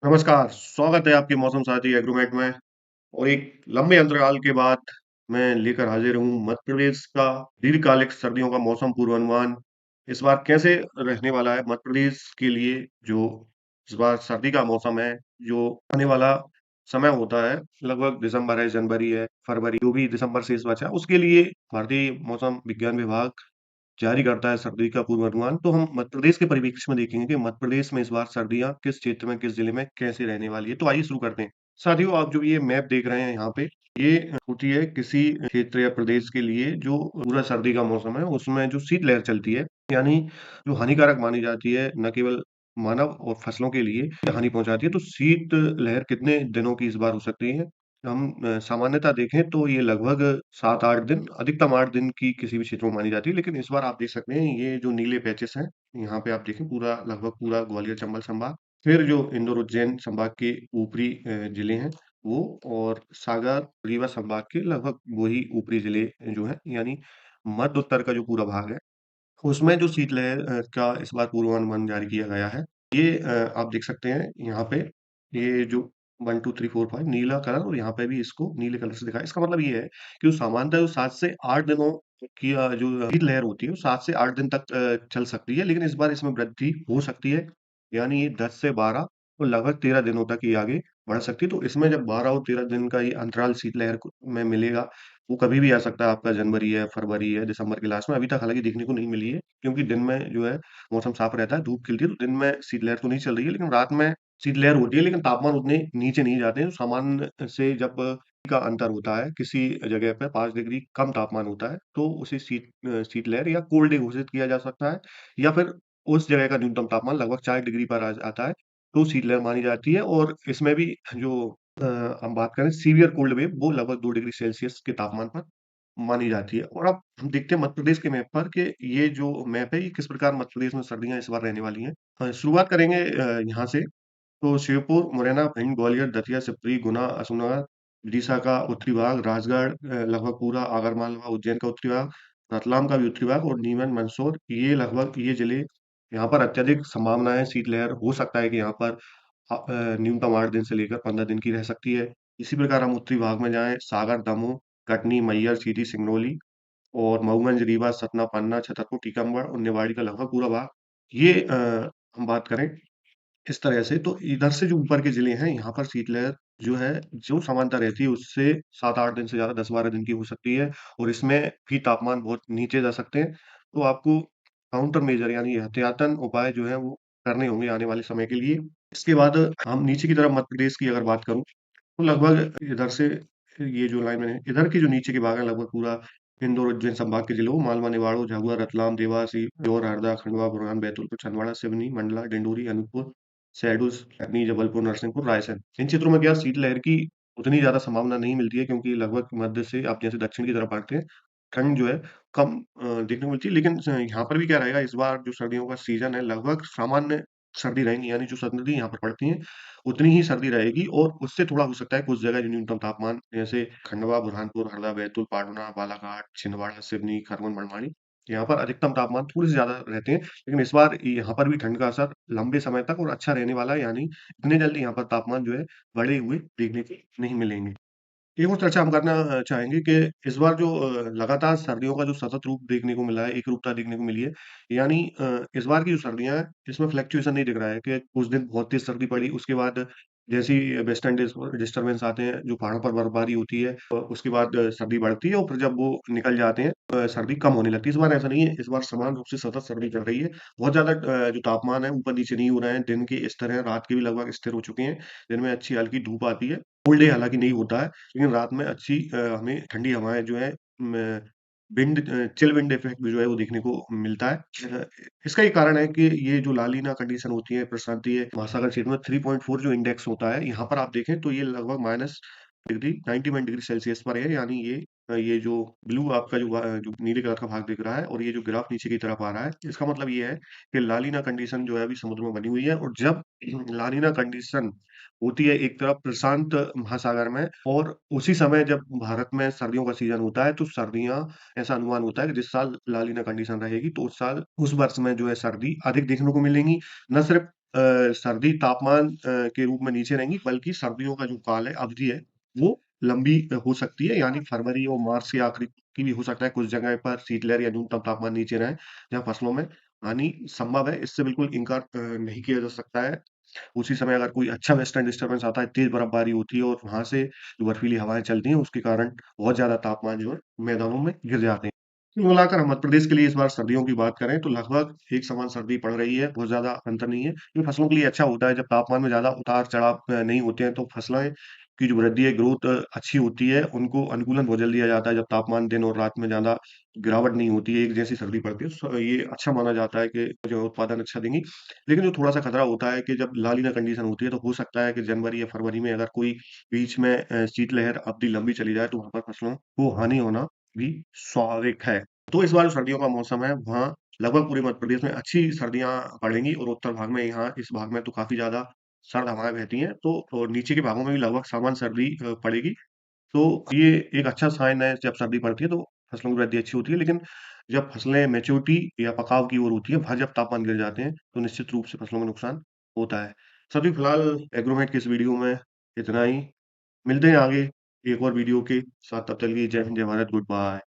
नमस्कार, स्वागत है आपके मौसम साथी एग्रोमेट में। और एक लंबे अंतराल के बाद मैं लेकर हाजिर हूँ मध्य प्रदेश का दीर्घकालिक सर्दियों का मौसम पूर्वानुमान। इस बार कैसे रहने वाला है मध्य प्रदेश के लिए जो इस बार सर्दी का मौसम है, जो आने वाला समय होता है, लगभग दिसंबर है, जनवरी है, फरवरी, जो भी दिसंबर से इस बचा, उसके लिए भारतीय मौसम विज्ञान विभाग जारी करता है सर्दी का पूर्वानुमान। तो हम मध्य प्रदेश के परिप्रेक्ष्य में देखेंगे कि मध्य प्रदेश में इस बार सर्दियाँ किस क्षेत्र में, किस जिले में कैसे रहने वाली है। तो आइए शुरू करते हैं। साथियों, आप जो ये मैप देख रहे हैं यहाँ पे, ये होती है किसी क्षेत्र या प्रदेश के लिए जो पूरा सर्दी का मौसम है, उसमें जो शीतलहर चलती है, यानी जो हानिकारक मानी जाती है, न केवल मानव और फसलों के लिए हानि पहुँचाती है। तो शीतलहर कितने दिनों की इस बार हो सकती है? हम सामान्यतः देखें तो ये लगभग 7-8 दिन, अधिकतम 8 दिन की किसी भी क्षेत्र में मानी जाती है। लेकिन इस बार आप देख सकते हैं ये जो नीले पैचेस हैं, यहाँ पे आप देखें पूरा लगभग पूरा ग्वालियर चंबल संभाग, फिर जो इंदौर उज्जैन संभाग के ऊपरी जिले हैं वो, और सागर रीवा संभाग के लगभग वही ऊपरी जिले जो हैं, यानी मध्य उत्तर का जो पूरा भाग है, उसमें जो शीतलहर का इस बार पूर्वानुमान जारी किया गया है। ये आप देख सकते हैं यहाँ पे, ये जो 1, 2, 3, 4, 5 नीला कलर, और यहाँ पे भी इसको नीले कलर से दिखाया है। इसका मतलब ये है कि जो सामान्यतः जो 7 से 8 दिनों की जो शीतलहर होती है, वो 7 से 8 दिन तक चल सकती है, लेकिन इस बार इसमें वृद्धि हो सकती है। यानी ये 10 से 12 और लगभग 13 दिनों तक ये आगे बढ़ सकती है। तो इसमें जब 12 और 13 दिन का ये अंतराल शीतलहर में मिलेगा, वो कभी भी आ सकता है। आपका जनवरी है, फरवरी है, दिसंबर के लास्ट में। अभी तक हालाँकि देखने को नहीं मिली है, क्योंकि दिन में जो है मौसम साफ रहता है, धूप खिलती है, तो दिन में शीतलहर तो नहीं चल रही है, लेकिन रात में शीतलहर होती है, लेकिन तापमान उतने नीचे नहीं जाते हैं। सामान्य से जब का अंतर होता है, किसी जगह पे 5 डिग्री कम तापमान होता है, तो उसे शीतलहर या कोल्ड डे घोषित किया जा सकता है, या फिर उस जगह का न्यूनतम तापमान लगभग 4 डिग्री पर आ आता है, तो शीतलहर मानी जाती है। और इसमें भी जो अ, हम बात करें सीवियर कोल्ड वेव, वो लगभग 2 डिग्री सेल्सियस के तापमान पर मानी जाती है। और अब हम देखते हैं मध्य प्रदेश के मैप पर कि ये जो मैप है, ये किस प्रकार मध्य प्रदेश में सर्दियाँ इस बार रहने वाली हैं। शुरुआत करेंगे यहाँ से। तो शिवपुर, मुरैना, भिंड, ग्वालियर, दतिया, शिवपुरी, गुना, अशोकनगर, विदिशा का उत्तरी भाग, राजगढ़ लगभग पूरा, आगरमालवा, उज्जैन का उत्तरी भाग, रतलाम का भी उत्तरी भाग, और नीमच, मंदसौर, ये लगभग ये जिले, यहाँ पर अत्यधिक संभावना है शीतलहर हो सकता है कि यहाँ पर न्यूनतम 8 दिन से लेकर 15 दिन की रह सकती है। इसी प्रकार हम उत्तरी भाग में जाएँ, सागर, दमोह, कटनी, मैहर, सीधी, सिंगरौली, और मऊगंज, रीवा, सतना, पन्ना, छतरपुर, टीकमगढ़ और निवाड़ी का लगभग पूरा भाग। ये हम बात करें इस तरह से, तो इधर से जो ऊपर के ज़िले हैं, यहाँ पर शीतलहर जो है, जो समानता रहती है उससे 7-8 दिन से ज़्यादा 10-12 दिन की हो सकती है, और इसमें भी तापमान बहुत नीचे जा सकते हैं। तो आपको काउंटर मेजर यानी एहतियातन उपाय जो हैं वो करने होंगे आने वाले समय के लिए। इसके बाद हम नीचे की तरफ मध्य प्रदेश की अगर बात करूँ, तो लगभग इधर से ये जो लाइन मैंने इधर की जो नीचे के भाग है, लगभग पूरा इंदौर उज्जैन संभाग के जिलों, मालवा, निवाड़ो, झाबुआ, रतलाम, देवास, सीहोर, हरदा, खंडवा, बुरहान, बैतूल, छिंदवाड़ा, सिवनी, मंडला, डिंडोरी, अनूपपुर, शहडोल, कटनी, जबलपुर, नरसिंहपुर, रायसेन। इन क्षेत्रों में क्या शीतलहर की उतनी ज़्यादा संभावना नहीं मिलती है, क्योंकि लगभग मध्य से आप जैसे दक्षिण की तरफ बढ़ते हैं, ठंड जो है कम देखने को मिलती है। लेकिन यहाँ पर भी क्या रहेगा, इस बार जो सर्दियों का सीज़न है, लगभग सामान्य सर्दी रहेंगी, यानी जो सर्दी यहाँ पर पड़ती है, उतनी ही सर्दी रहेगी, और उससे थोड़ा हो सकता है कुछ जगह जो न्यूनतम तापमान, जैसे खंडवा, बुरहानपुर, हरदा, बैतूल, पाटना, बालाघाट, छिंदवाड़ा, सिवनी, खरगोन, बनमाली, यहाँ पर अधिकतम तापमान थोड़े से ज़्यादा रहते हैं। लेकिन इस बार यहाँ पर भी ठंड का असर लंबे समय तक और अच्छा रहने वाला है, यानी इतने जल्दी यहाँ पर तापमान जो है बढ़े हुए देखने को नहीं मिलेंगे। एक और चर्चा हम करना चाहेंगे कि इस बार जो लगातार सर्दियों का जो सतत रूप देखने को मिला है, एकरूपता देखने को मिली है, यानी इस बार की जो सर्दियाँ हैं, इसमें फ्लक्चुएशन नहीं दिख रहा है कि कुछ दिन बहुत तेज़ सर्दी पड़ी, उसके बाद जैसे ही वेस्टर्न डिस्टर्बेंस आते हैं, जो पहाड़ों पर बर्फबारी होती है, उसके बाद सर्दी बढ़ती है, और फिर जब वो निकल जाते हैं, सर्दी कम होने लगती है। इस बार ऐसा नहीं है, इस बार समान रूप से सतत सर्दी चल रही है। बहुत ज़्यादा जो तापमान है ऊपर-नीचे नहीं हो रहे हैं, दिन के स्तर हैं, रात के भी लगभग स्थिर हो चुके हैं। दिन में अच्छी हल्की धूप आती है, फुल डे हालाँकि नहीं होता है, लेकिन रात में अच्छी हमें ठंडी हवाएँ जो है, म चिल विंड इफ़ेक्ट भी जो है वो देखने को मिलता है। इसका ये कारण है कि ये जो ला लीना कंडीशन होती है प्रशांतीय महासागर क्षेत्र में, 3.4 जो इंडेक्स होता है, यहाँ पर आप देखें तो ये लगभग माइनस डिग्री 91 डिग्री सेल्सियस पर है, यानी ये जो ब्लू आपका जो नीले कलर का भाग दिख रहा है, और ये जो ग्राफ नीचे की तरफ आ रहा है, इसका मतलब ये है कि ला लीना कंडीशन जो है अभी समुद्र में बनी हुई है, और जब ला लीना कंडीशन होती है एक तरफ प्रशांत महासागर में, और उसी समय जब भारत में सर्दियों का सीजन होता है, तो सर्दियाँ, ऐसा अनुमान होता है कि जिस साल ला लीना कंडीशन रहेगी, तो उस साल उस वर्ष में जो है सर्दी अधिक देखने को मिलेंगी। न सिर्फ सर्दी तापमान के रूप में नीचे रहेंगी, बल्कि सर्दियों का जो काल है, अवधि है, वो लंबी हो सकती है, यानी फरवरी और मार्च के आखिरी की भी हो सकता है। कुछ जगह पर शीतलहर या न्यूनतम तापमान नीचे रहे, जहाँ फसलों में हानि संभव है। इससे बिल्कुल इनकार नहीं किया जा सकता है। उसी समय अगर कोई अच्छा वेस्टर्न डिस्टर्बेंस आता है, तेज बर्फबारी होती है और वहां से जो बर्फीली हवाएं चलती हैं, उसके कारण बहुत ज्यादा तापमान जो है मैदानों में गिर जाते हैं। कुल मिलाकर हम मध्य प्रदेश के लिए इस बार सर्दियों की बात करें तो लगभग एक समान सर्दी पड़ रही है, बहुत ज्यादा अंतर नहीं है। ये फसलों के लिए अच्छा होता है, जब तापमान में ज्यादा उतार चढ़ाव नहीं होते हैं, तो फसलें की जो वृद्धि है, ग्रोथ अच्छी होती है, उनको अनुकूलन बहुत जल्दी आ जाता है। जब तापमान दिन और रात में ज्यादा गिरावट नहीं होती है, एक जैसी सर्दी पड़ती है, ये अच्छा माना जाता है कि जो है उत्पादन अच्छा देंगी। लेकिन जो थोड़ा-सा खतरा होता है कि जब ला नीना कंडीशन होती है, तो हो सकता है कि जनवरी या फरवरी में अगर कोई बीच में शीतलहर अवधि लंबी चली जाए, तो वहाँ पर फसलों को हानि होना भी स्वाभाविक है। तो इस बार जो सर्दियों का मौसम है, वहाँ लगभग पूरे मध्य प्रदेश में अच्छी सर्दियाँ पड़ेंगी, और उत्तर भाग में, यहाँ इस भाग में तो काफ़ी ज़्यादा सर्द हवाएँ बहती हैं, तो और नीचे के भागों में भी लगभग सामान्य सर्दी पड़ेगी। तो ये एक अच्छा साइन है, जब सर्दी पड़ती है तो फसलों की वृद्धि अच्छी होती है। लेकिन जब फसलें मैच्योरिटी या पकाव की ओर होती है, वहाँ जब तापमान गिर जाते हैं, तो निश्चित रूप से फसलों में नुकसान होता है। सर जी, फिलहाल एग्रोमेट की इस वीडियो में इतना ही। मिलते हैं आगे एक और वीडियो के साथ, तब तक के लिए जय हिंद, जय भारत, गुड बाय।